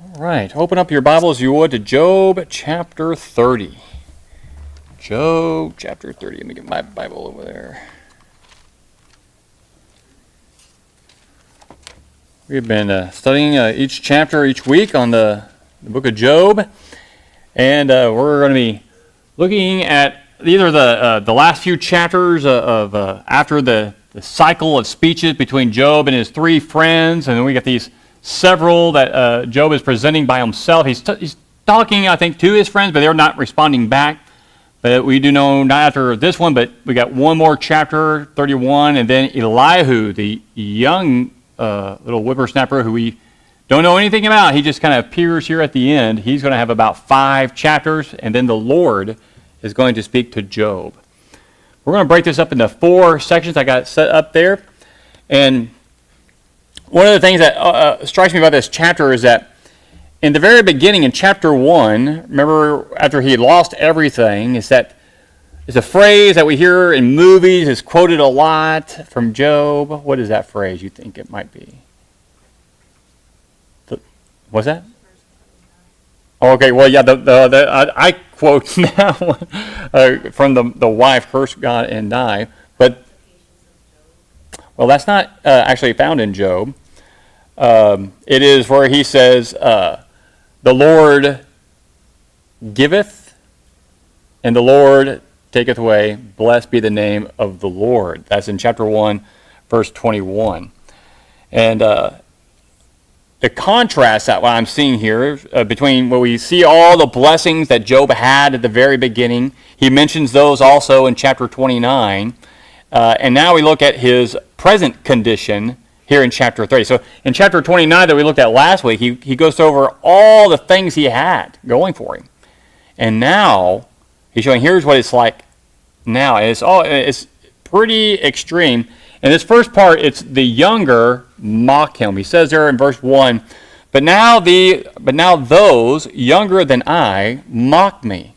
All right, open up your Bible as you would to Job chapter 30. Job chapter 30. Let me get my Bible over there. We've been studying each chapter each week on the book of Job, and we're going to be looking at either the last few chapters of after the cycle of speeches between Job and his three friends, and then we get these several that Job is presenting by himself. He's talking, I think, to his friends, but they're not responding back. But we do know, not after this one, but we got one more chapter, 31, and then Elihu, the young little whippersnapper who we don't know anything about. He just kind of appears here at the end. He's going to have about 5 chapters, and then the Lord is going to speak to Job. We're going to break this up into 4 sections I got set up there. And one of the things that strikes me about this chapter is that in the very beginning, in chapter 1, remember after he had lost everything, is that it's a phrase that we hear in movies, is quoted a lot from Job. What is that phrase you think it might be? What's that? Okay, well, yeah, I quote that one from the wife, curse God and die. But, well, that's not actually found in Job. It is where he says, the Lord giveth, and the Lord taketh away. Blessed be the name of the Lord. That's in chapter 1, verse 21. And the contrast that what I'm seeing here between where we see all the blessings that Job had at the very beginning, he mentions those also in chapter 29. And now we look at his present condition here in chapter 30. So in chapter 29 that we looked at last week, he goes over all the things he had going for him. And now he's showing here's what it's like now. And it's pretty extreme. In this first part, it's the younger mock him. He says there in verse 1, but now those younger than I mock me,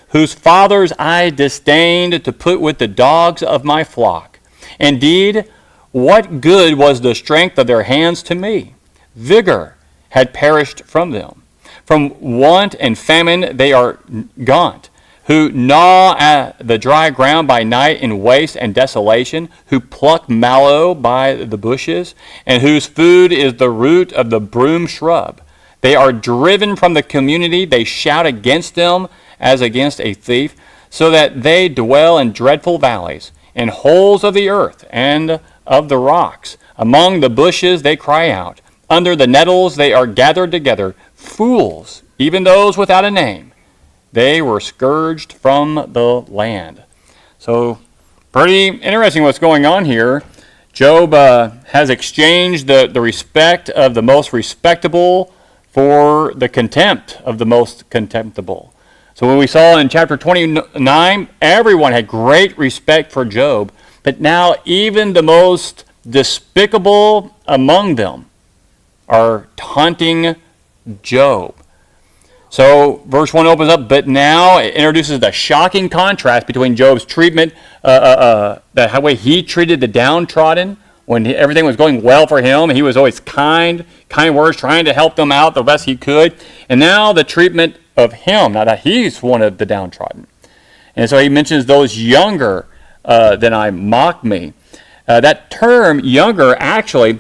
whose fathers I disdained to put with the dogs of my flock. Indeed, what good was the strength of their hands to me? Vigor had perished from them. From want and famine they are gaunt, who gnaw at the dry ground by night in waste and desolation, who pluck mallow by the bushes, and whose food is the root of the broom shrub. They are driven from the community, they shout against them as against a thief, so that they dwell in dreadful valleys, in holes of the earth and of the rocks. Among the bushes they cry out. Under the nettles they are gathered together. Fools, even those without a name. They were scourged from the land. So, pretty interesting what's going on here. Job has exchanged the respect of the most respectable for the contempt of the most contemptible. So when we saw in chapter 29, everyone had great respect for Job, but now even the most despicable among them are taunting Job. So verse 1 opens up, but now it introduces the shocking contrast between Job's treatment, the way he treated the downtrodden when everything was going well for him. He was always kind words, trying to help them out the best he could. And now the treatment of him, now that he's one of the downtrodden. And so he mentions those younger than I mock me. That term, younger, actually,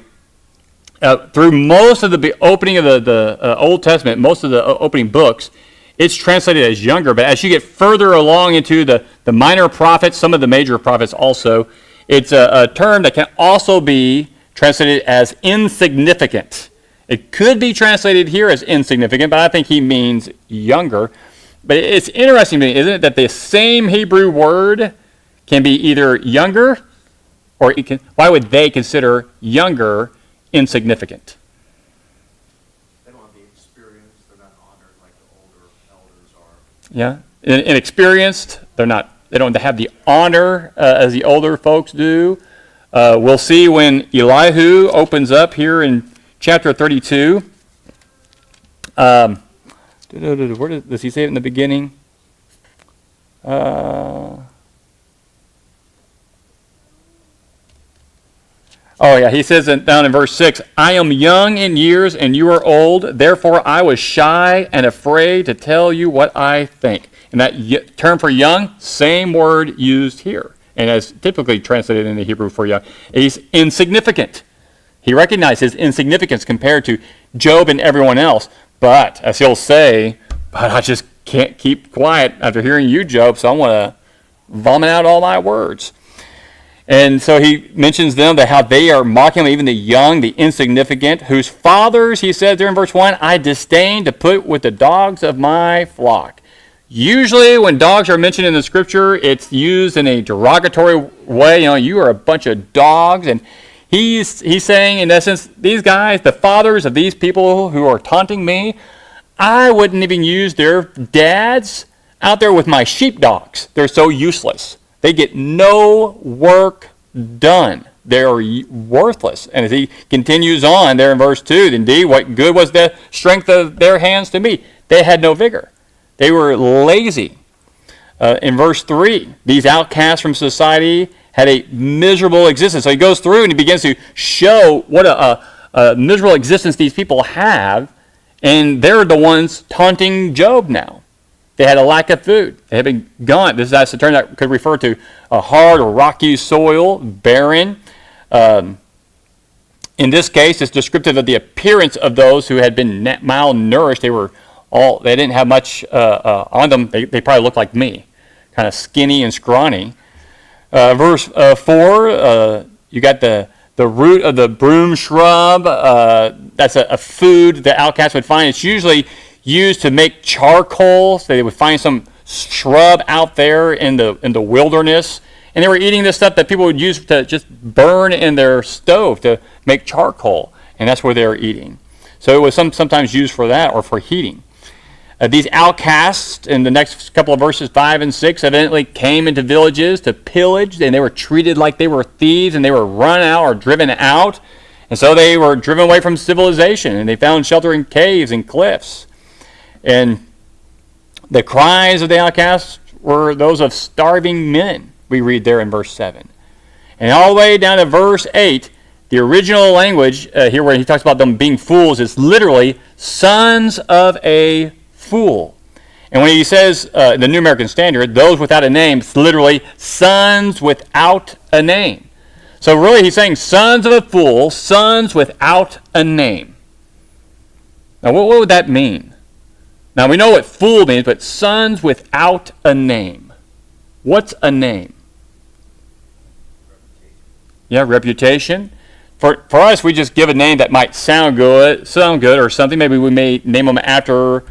through most of the opening of the Old Testament, most of the opening books, it's translated as younger. But as you get further along into the minor prophets, some of the major prophets also, it's a term that can also be translated as insignificant. It could be translated here as insignificant, but I think he means younger. But it's interesting to me, isn't it, that the same Hebrew word can be either younger, or why would they consider younger insignificant? They don't have the experience. They're not honored like the older elders are. Yeah, inexperienced. They don't have the honor as the older folks do. We'll see when Elihu opens up here in chapter 32. Where does he say it in the beginning? Oh, yeah, he says down in verse 6, I am young in years and you are old, therefore I was shy and afraid to tell you what I think. And that term for young, same word used here. And as typically translated into Hebrew for young, he's insignificant. He recognized his insignificance compared to Job and everyone else. But, as he'll say, but I just can't keep quiet after hearing you, Job, so I want to vomit out all my words. And so he mentions them, that how they are mocking him, even the young, the insignificant, whose fathers, he says there in verse 1, I disdain to put with the dogs of my flock. Usually when dogs are mentioned in the scripture, it's used in a derogatory way. You are a bunch of dogs. And he's saying, in essence, these guys, the fathers of these people who are taunting me, I wouldn't even use their dads out there with my sheepdogs. They're so useless. They get no work done. They are worthless. And as he continues on there in verse 2, indeed, what good was the strength of their hands to me? They had no vigor. They were lazy. In verse 3, these outcasts from society had a miserable existence. So he goes through and he begins to show what a miserable existence these people have, and they're the ones taunting Job now. They had a lack of food. They had been gone. This is as a term that could refer to a hard or rocky soil, barren. In this case, it's descriptive of the appearance of those who had been malnourished. They didn't have much on them. They probably looked like me, kind of skinny and scrawny. Verse 4, you got the root of the broom shrub. That's a food the outcasts would find. It's usually used to make charcoal. So they would find some shrub out there in the wilderness, and they were eating this stuff that people would use to just burn in their stove to make charcoal, and that's where they were eating. So it was sometimes used for that or for heating. These outcasts in the next couple of verses 5 and 6 evidently came into villages to pillage, and they were treated like they were thieves, and they were run out or driven out, and so they were driven away from civilization, and they found shelter in caves and cliffs. And the cries of the outcasts were those of starving men, we read there in verse 7. And all the way down to verse 8, the original language here where he talks about them being fools is literally sons of a fool. And when he says, the New American Standard, those without a name, it's literally sons without a name. So really he's saying sons of a fool, sons without a name. Now what would that mean? Now we know what fool means, but sons without a name. What's a name? Yeah, reputation. For us, we just give a name that might sound good or something. Maybe we may name them after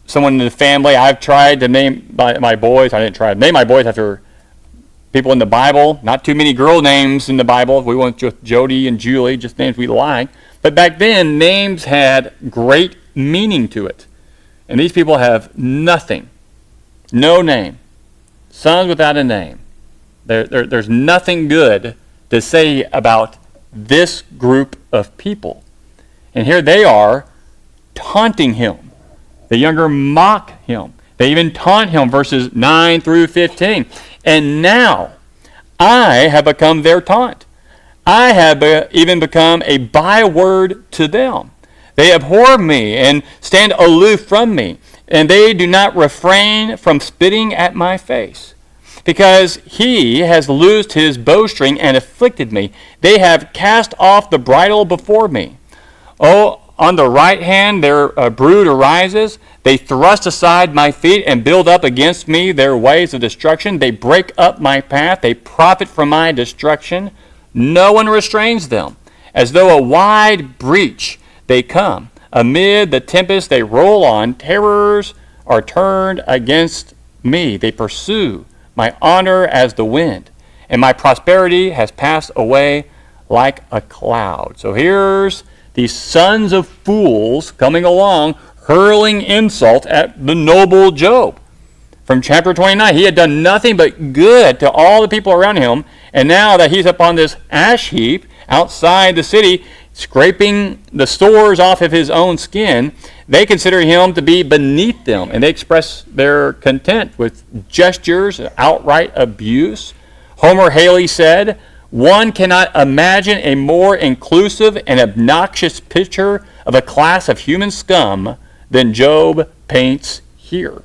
someone in the family. I've tried to name my boys. I didn't try to name my boys after people in the Bible. Not too many girl names in the Bible. We went with Jody and Julie, just names we like. But back then, names had great meaning to it. And these people have nothing. No name. Sons without a name. There's nothing good to say about this group of people. And here they are taunting him. The younger mock him. They even taunt him, verses 9 through 15. And now I have become their taunt. I have even become a byword to them. They abhor me and stand aloof from me, and they do not refrain from spitting at my face. Because he has loosed his bowstring and afflicted me. They have cast off the bridle before me. Oh, on the right hand their brood arises. They thrust aside my feet and build up against me their ways of destruction. They break up my path. They profit from my destruction. No one restrains them. As though a wide breach they come. Amid the tempest they roll on. Terrors are turned against me. They pursue my honor as the wind, and my prosperity has passed away like a cloud. So here's these sons of fools coming along, hurling insult at the noble Job. From chapter 29, he had done nothing but good to all the people around him, and now that he's up on this ash heap outside the city, scraping the sores off of his own skin, they consider him to be beneath them, and they express their contempt with gestures, outright abuse. Homer Haley said, One cannot imagine a more inclusive and obnoxious picture of a class of human scum than Job paints here.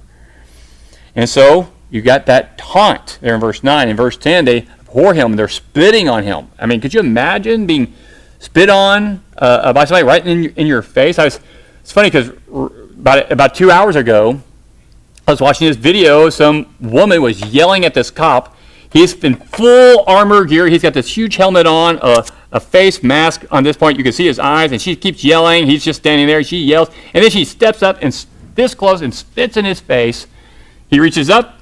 And so you got that taunt there in verse 9. In verse 10, they abhor him and they're spitting on him. I mean, could you imagine being spit on by somebody right in your face? It's funny because about 2 hours ago, I was watching this video. Some woman was yelling at this cop. He's in full armor gear. He's got this huge helmet on, a face mask. On this point, you can see his eyes, and she keeps yelling. He's just standing there. She yells, and then she steps up and this close and spits in his face. He reaches up,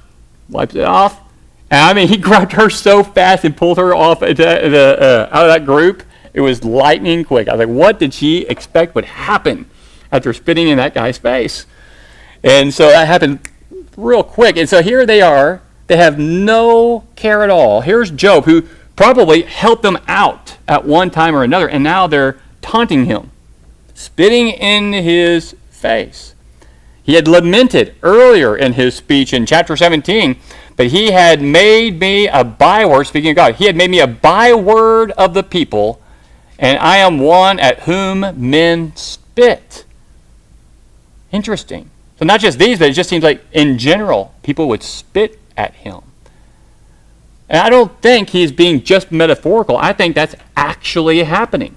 wipes it off. And I mean, he grabbed her so fast and pulled her off out of that group. It was lightning quick. I was like, what did she expect would happen after spitting in that guy's face? And so that happened real quick. And so here they are. They have no care at all. Here's Job, who probably helped them out at one time or another, and now they're taunting him, spitting in his face. He had lamented earlier in his speech in chapter 17 that he had made me a byword, speaking of God, he had made me a byword of the people, and I am one at whom men spit. Interesting. So not just these, but it just seems like in general, people would spit at him. And I don't think he's being just metaphorical. I think that's actually happening.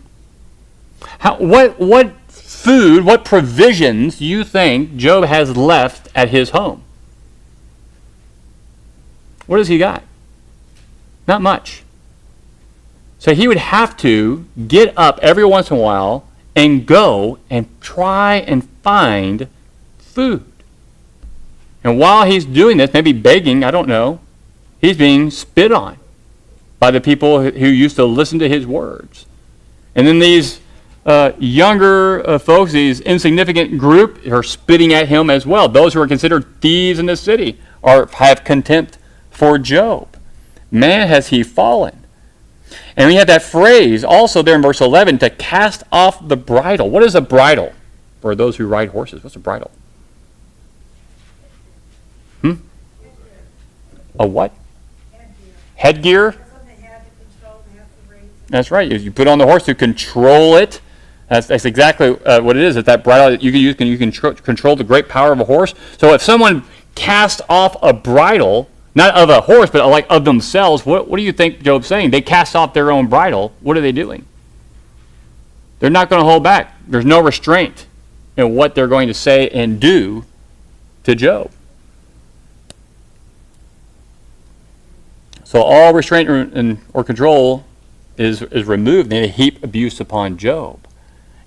What food, what provisions do you think Job has left at his home? What has he got? Not much. So he would have to get up every once in a while and go and try and find food. And while he's doing this, maybe begging, I don't know, he's being spit on by the people who used to listen to his words. And then these younger folks, these insignificant group, are spitting at him as well. Those who are considered thieves in the city have contempt for Job. Man, has he fallen. And we have that phrase also there in verse 11, to cast off the bridle. What is a bridle for those who ride horses? What's a bridle? A what? Headgear. That's right. You put on the horse to control it. That's exactly what it is. It's that bridle that you can use. You can control the great power of a horse. So if someone cast off a bridle, not of a horse, but like of themselves, what do you think Job's saying? They cast off their own bridle. What are they doing? They're not going to hold back. There's no restraint in what they're going to say and do to Job. So all restraint or control is removed, and they heap abuse upon Job.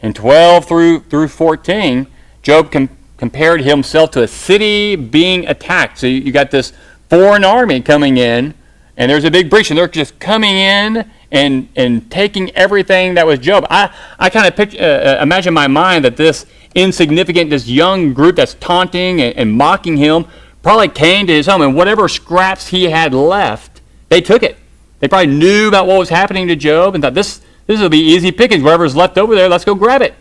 In 12 through 14, Job compared himself to a city being attacked. So you got this foreign army coming in, and there's a big breach, and they're just coming in and taking everything that was Job. I kind of imagine in my mind that this insignificant, this young group that's taunting and mocking him probably came to his home, and whatever scraps he had left, they took it. They probably knew about what was happening to Job and thought, this will be easy pickings. Whatever's left over there, let's go grab it.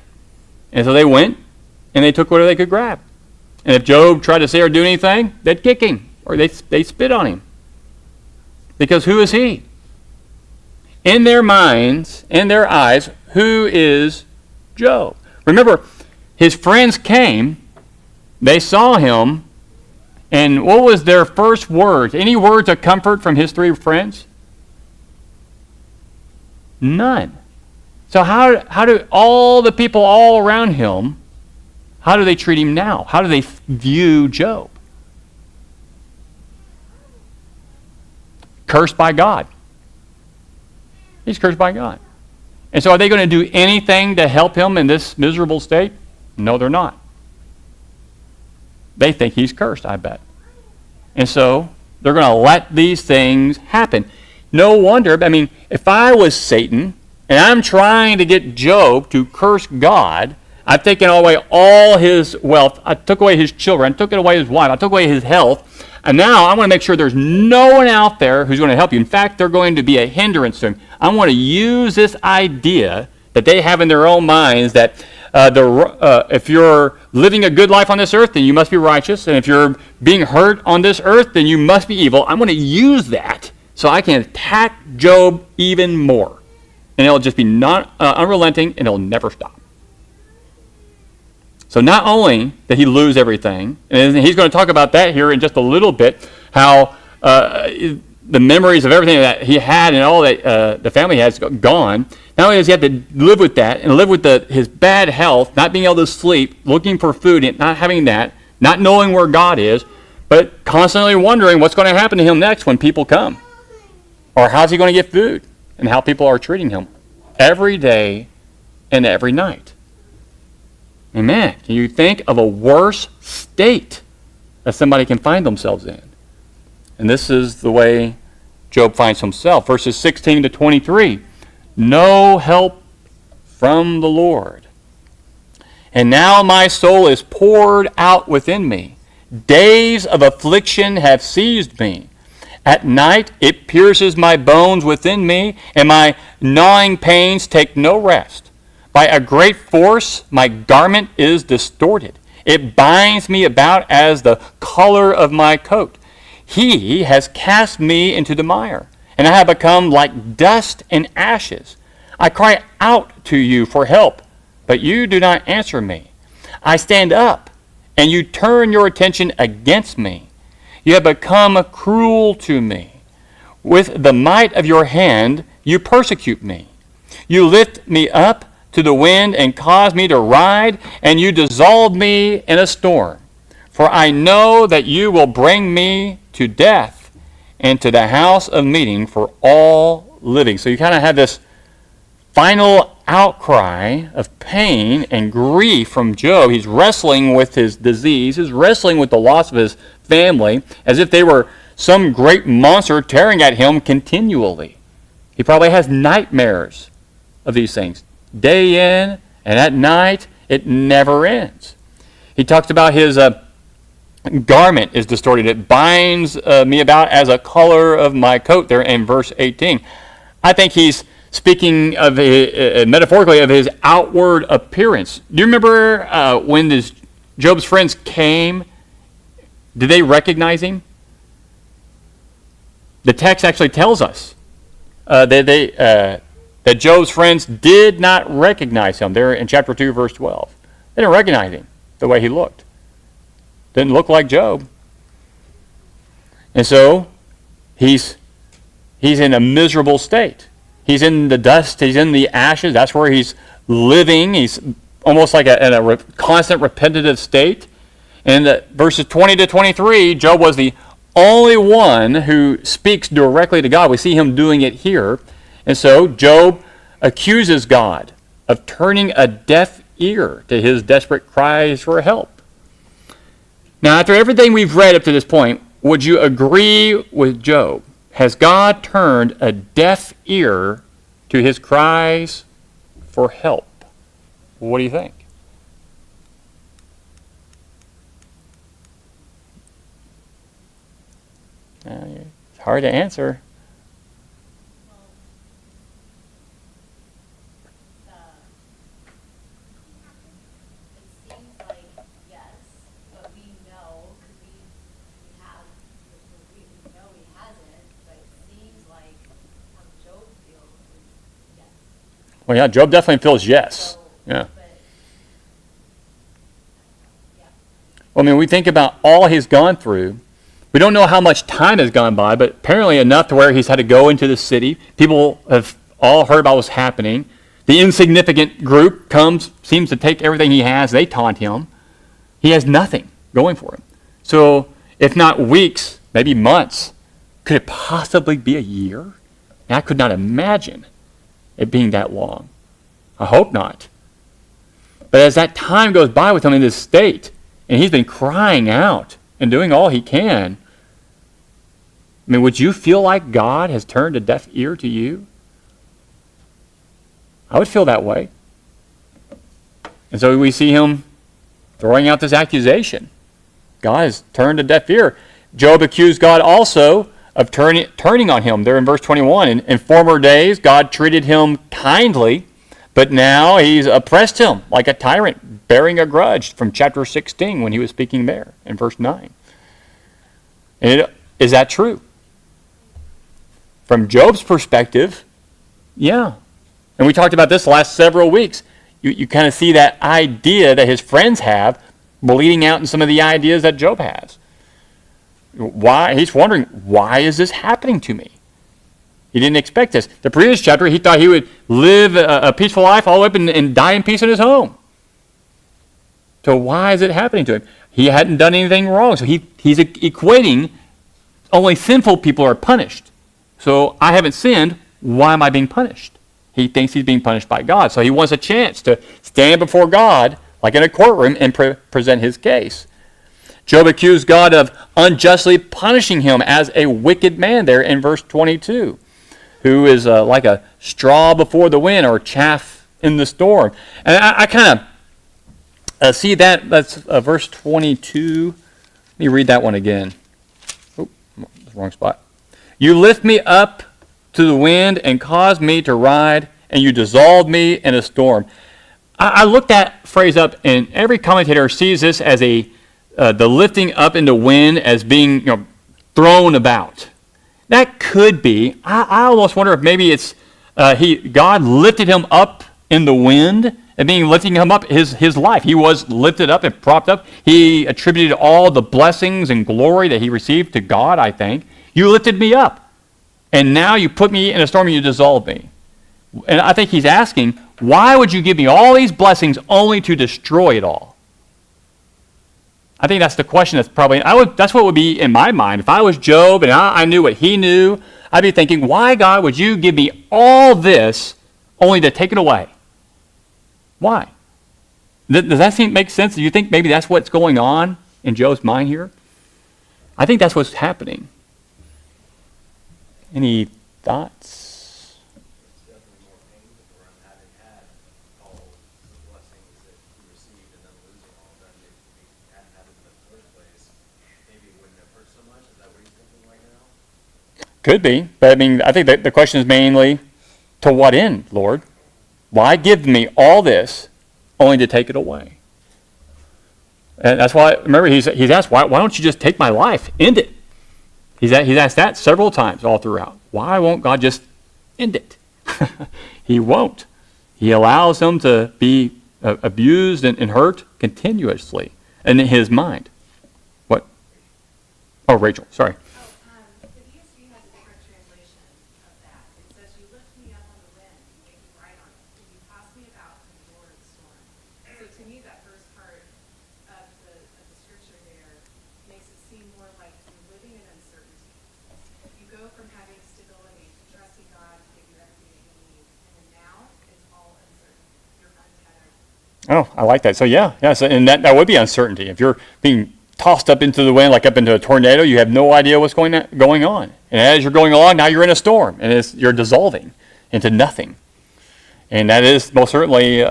And so they went, and they took whatever they could grab. And if Job tried to say or do anything, they'd kick him, or they spit on him. Because who is he? In their minds, in their eyes, who is Job? Remember, his friends came, they saw him, and what was their first words? Any words of comfort from his three friends? None. So how do all the people all around him, how do they treat him now? How do they view Job? Cursed by God. He's cursed by God. And so are they going to do anything to help him in this miserable state? No, they're not. They think he's cursed, I bet. And so they're going to let these things happen. No wonder, I mean, if I was Satan and I'm trying to get Job to curse God, I've taken away all his wealth. I took away his children. I took away his wife. I took away his health. And now I want to make sure there's no one out there who's going to help you. In fact, they're going to be a hindrance to him. I want to use this idea that they have in their own minds that if you're living a good life on this earth, then you must be righteous. And if you're being hurt on this earth, then you must be evil. I'm going to use that so I can attack Job even more. And it'll just be not unrelenting, and it'll never stop. So not only did he lose everything, and he's going to talk about that here in just a little bit, how the memories of everything that he had and all that the family has gone. Not only does he have to live with that and live with his bad health, not being able to sleep, looking for food, and not having that, not knowing where God is, but constantly wondering what's going to happen to him next when people come. Or how's he going to get food, and how people are treating him every day and every night. Amen. Can you think of a worse state that somebody can find themselves in? And this is the way Job finds himself. Verses 16 to 23. No help from the Lord. And now my soul is poured out within me. Days of affliction have seized me. At night it pierces my bones within me, and my gnawing pains take no rest. By a great force my garment is distorted. It binds me about as the color of my coat. He has cast me into the mire, and I have become like dust and ashes. I cry out to you for help, but you do not answer me. I stand up, and you turn your attention against me. You have become cruel to me. With the might of your hand, you persecute me. You lift me up to the wind and cause me to ride, and you dissolve me in a storm. For I know that you will bring me to death and to the house of meeting for all living. So you kind of have this final outcry of pain and grief from Job. He's wrestling with his disease. He's wrestling with the loss of his family as if they were some great monster tearing at him continually. He probably has nightmares of these things. Day in and at night, it never ends. He talks about his garment is distorted. It binds me about as a color of my coat there in verse 18. I think he's speaking of metaphorically of his outward appearance. Do you remember when Job's friends came? Did they recognize him? The text actually tells us that Job's friends did not recognize him. There in chapter 2, verse 12. They didn't recognize him the way he looked. Didn't look like Job. And so he's in a miserable state. He's in the dust. He's in the ashes. That's where he's living. He's almost like in a constant repetitive state. And verses 20 to 23, Job was the only one who speaks directly to God. We see him doing it here. And so Job accuses God of turning a deaf ear to his desperate cries for help. Now, after everything we've read up to this point, would you agree with Job? Has God turned a deaf ear to his cries for help? What do you think? It's hard to answer. Well, yeah, Job definitely feels yes. Yeah. Well, I mean, we think about all he's gone through. We don't know how much time has gone by, but apparently enough to where he's had to go into the city. People have all heard about what's happening. The insignificant group seems to take everything he has. They taunt him. He has nothing going for him. So, if not weeks, maybe months, could it possibly be a year? And I could not imagine it being that long. I hope not. But as that time goes by with him in this state, and he's been crying out and doing all he can, I mean, would you feel like God has turned a deaf ear to you? I would feel that way. And so we see him throwing out this accusation. God has turned a deaf ear. Job accused God also of turning on him there in verse 21. In former days, God treated him kindly, but now he's oppressed him like a tyrant, bearing a grudge from chapter 16 when he was speaking there in verse 9. And is that true? From Job's perspective, yeah. And we talked about this the last several weeks. You kind of see that idea that his friends have bleeding out in some of the ideas that Job has. Why? He's wondering, why is this happening to me? He didn't expect this. The previous chapter, he thought he would live a peaceful life all the way up and die in peace in his home. So why is it happening to him? He hadn't done anything wrong. So he's equating only sinful people are punished. So I haven't sinned. Why am I being punished? He thinks he's being punished by God. So he wants a chance to stand before God, like in a courtroom, and present his case. Job accused God of unjustly punishing him as a wicked man there in verse 22, who is like a straw before the wind or chaff in the storm. And I kind of see that. That's verse 22. Let me read that one again. Oh, wrong spot. You lift me up to the wind and caused me to ride, and you dissolved me in a storm. I looked that phrase up, and every commentator sees this as the lifting up into wind as being thrown about. That could be. I almost wonder if maybe it's God lifted him up in the wind, and being lifting him up his life. He was lifted up and propped up. He attributed all the blessings and glory that he received to God, I think. You lifted me up. And now you put me in a storm and you dissolve me. And I think he's asking, why would you give me all these blessings only to destroy it all? I think that's the question that's probably, that's what would be in my mind. If I was Job and I knew what he knew, I'd be thinking, why, God, would you give me all this only to take it away? Why? Does that make sense? Do you think maybe that's what's going on in Job's mind here? I think that's what's happening. Any thoughts? It's definitely more painful for him having had all the blessings that he received and then losing all of them. If he hadn't had it in the first place, maybe it wouldn't have hurt so much. Is that what he's thinking right now? Could be. But I mean, I think that the question is mainly, to what end, Lord? Why give me all this only to take it away? And that's why, remember, he's asked, why don't you just take my life, end it? He's asked that several times all throughout. Why won't God just end it? He won't. He allows him to be abused and hurt continuously in his mind. What? Oh, Rachel, sorry. The ESV has a different translation of that. It says, you lift me up on the wind, you make me ride on it, and you toss me about to the door of the storm. So to me, that first part of the scripture there makes it seem more like you're living in uncertainty. You go from having stability to trusting God to give you everything that you need, and then now it's all uncertain. You're untethered. Oh, I like that. So yeah. So, and that would be uncertainty. If you're being tossed up into the wind, like up into a tornado, you have no idea what's going on. And as you're going along, now you're in a storm, and you're dissolving into nothing. And that is most certainly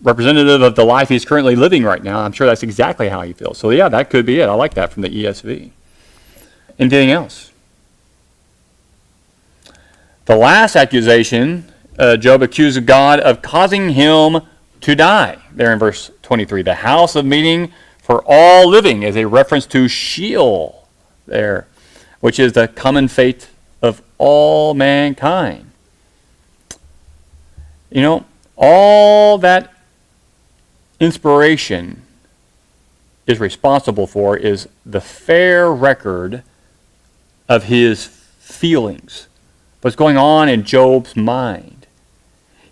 representative of the life he's currently living right now. I'm sure that's exactly how he feels. So yeah, that could be it. I like that from the ESV. Anything else? The last accusation, Job accused God of causing him to die. There in verse 23, the house of meeting for all living is a reference to Sheol there, which is the common fate of all mankind. You know, all that inspiration is responsible for is the fair record of his feelings, what's going on in Job's mind.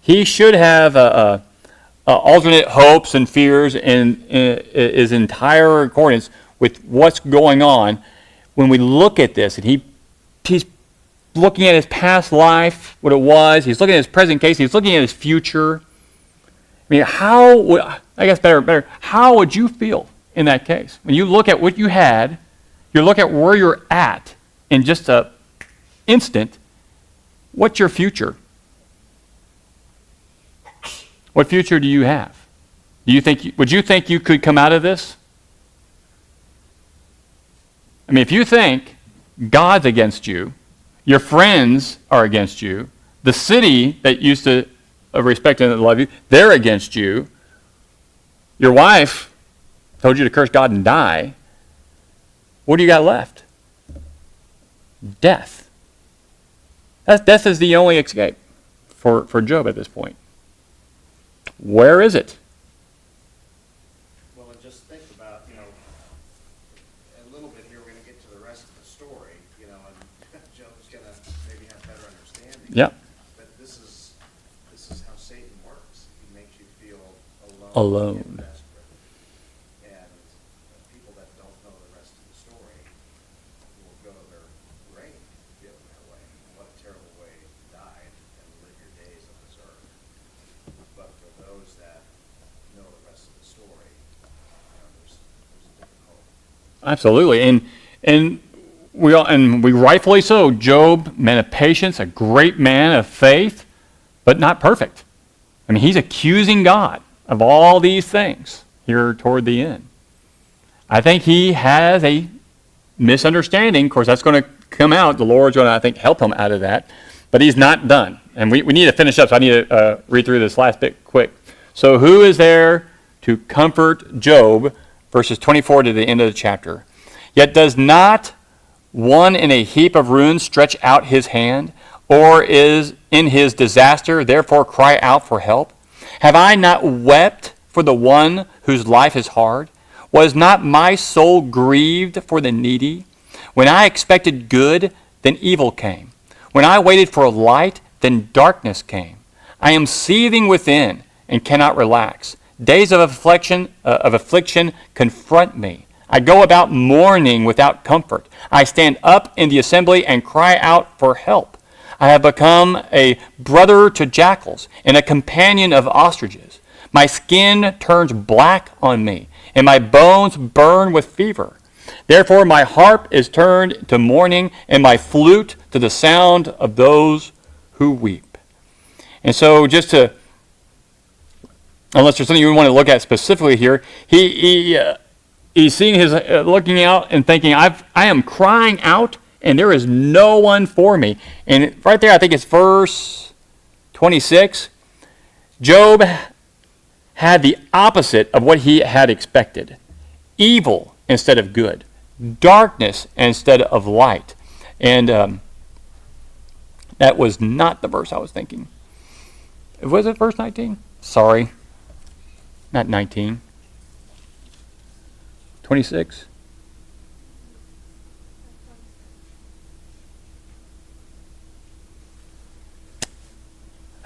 He should have alternate hopes and fears and is entire accordance with what's going on. When we look at this, and he's looking at his past life, what it was, he's looking at his present case, he's looking at his future. I mean, how would you feel in that case? When you look at what you had, you look at where you're at in just an instant, what's your future? What future do you have? Would you think you could come out of this? I mean, if you think God's against you, your friends are against you, the city that used to respect and love you, they're against you, your wife told you to curse God and die, what do you got left? Death. Death is the only escape for Job at this point. Where is it? Well, and just think about, a little bit here, we're going to get to the rest of the story, and Job's going to maybe have better understanding. Yeah. But this is how Satan works. He makes you feel alone. Alone. And desperate. And people that don't know the rest of the story will go to their grave feeling that way. And what a terrible way to die and live your days on this earth. But for those that know the rest of the story, there's a different hope. Absolutely. And we rightfully so. Job, man of patience, a great man of faith, but not perfect. I mean, he's accusing God of all these things here toward the end. I think he has a misunderstanding. Of course, that's going to come out. The Lord's going to, I think, help him out of that. But he's not done. And we need to finish up, so I need to read through this last bit quick. So who is there to comfort Job? Verses 24 to the end of the chapter. Yet does not one in a heap of ruins stretch out his hand, or is in his disaster therefore cry out for help? Have I not wept for the one whose life is hard? Was not my soul grieved for the needy? When I expected good, then evil came. When I waited for light, then darkness came. I am seething within and cannot relax. Days of affliction confront me. I go about mourning without comfort. I stand up in the assembly and cry out for help. I have become a brother to jackals and a companion of ostriches. My skin turns black on me, and my bones burn with fever. Therefore my harp is turned to mourning, and my flute to the sound of those who weep. And so just to, unless there's something you want to look at specifically here, he's seeing his, looking out and thinking, I am crying out, and there is no one for me. And right there, I think it's verse 26. Job had the opposite of what he had expected. Evil instead of good. Darkness instead of light. And that was not the verse I was thinking. Was it verse 19? Sorry. Not 19. 26.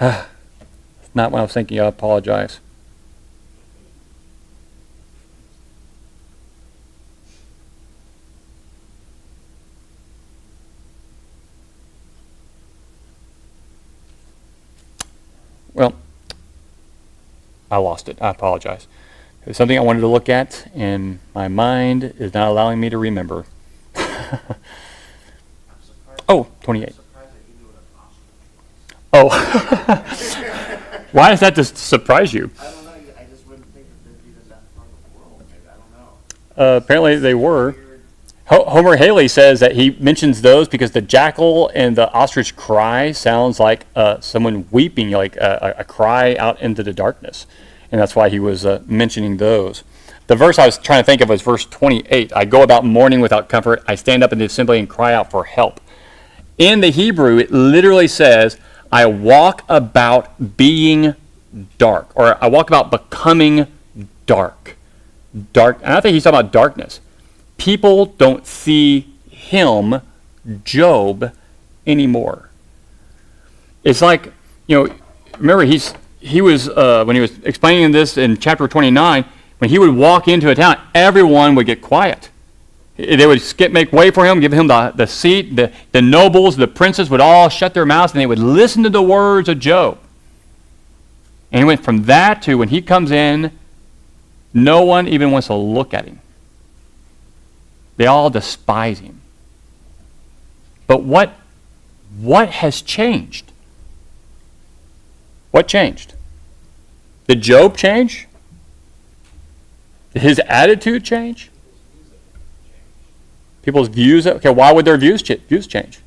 It's not what I was thinking. I apologize. Well, I lost it. I apologize. It was something I wanted to look at, and my mind is not allowing me to remember. Oh, 28. Oh. Why does that just surprise you? I don't know. I just wouldn't think that they'd be in that part of the world. Maybe I don't know. Apparently they were. Weird. Homer Haley says that he mentions those because the jackal and the ostrich cry sounds like someone weeping, like a cry out into the darkness. And that's why he was mentioning those. The verse I was trying to think of was verse 28. I go about mourning without comfort. I stand up in the assembly and cry out for help. In the Hebrew, it literally says, I walk about being dark, or I walk about becoming dark. Dark. And I think he's talking about darkness. People don't see him, Job, anymore. It's like, remember he was when he was explaining this in chapter 29, when he would walk into a town, everyone would get quiet. They would make way for him, give him the seat. The nobles, the princes would all shut their mouths, and they would listen to the words of Job. And he went from that to when he comes in, no one even wants to look at him. They all despise him. But what has changed? What changed? Did Job change? Did his attitude change? People's views. Okay, why would their views change?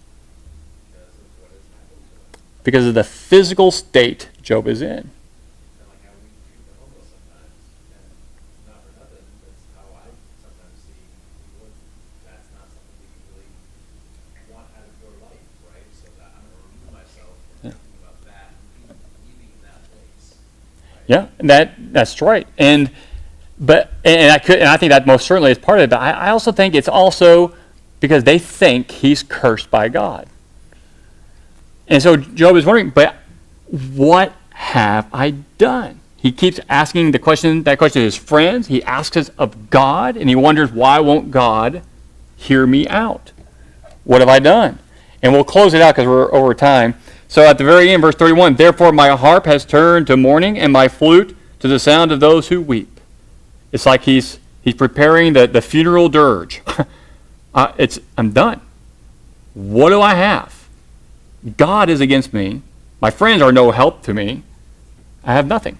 Because of the physical state Job is in. Kind of like how we treat the homeless sometimes, and not for nothing, that's how I sometimes see people. That's not something that you really want out of your life, right? So that, I don't know, Yeah, that's right. And I think that most certainly is part of it. But I also think it's also because they think he's cursed by God. And so Job is wondering, but what have I done? He keeps asking that question to his friends. He asks it of God, and he wonders, why won't God hear me out? What have I done? And we'll close it out because we're over time. So at the very end, verse 31, therefore my harp has turned to mourning, and my flute to the sound of those who weep. It's like he's preparing the funeral dirge. I'm done. What do I have? God is against me. My friends are no help to me. I have nothing.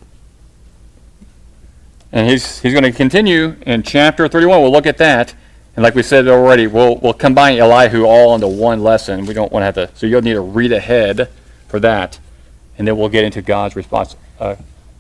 And he's going to continue in chapter 31. We'll look at that. And like we said already, we'll combine Elihu all into one lesson. We don't want to have to, so you'll need to read ahead for that. And then we'll get into God's response.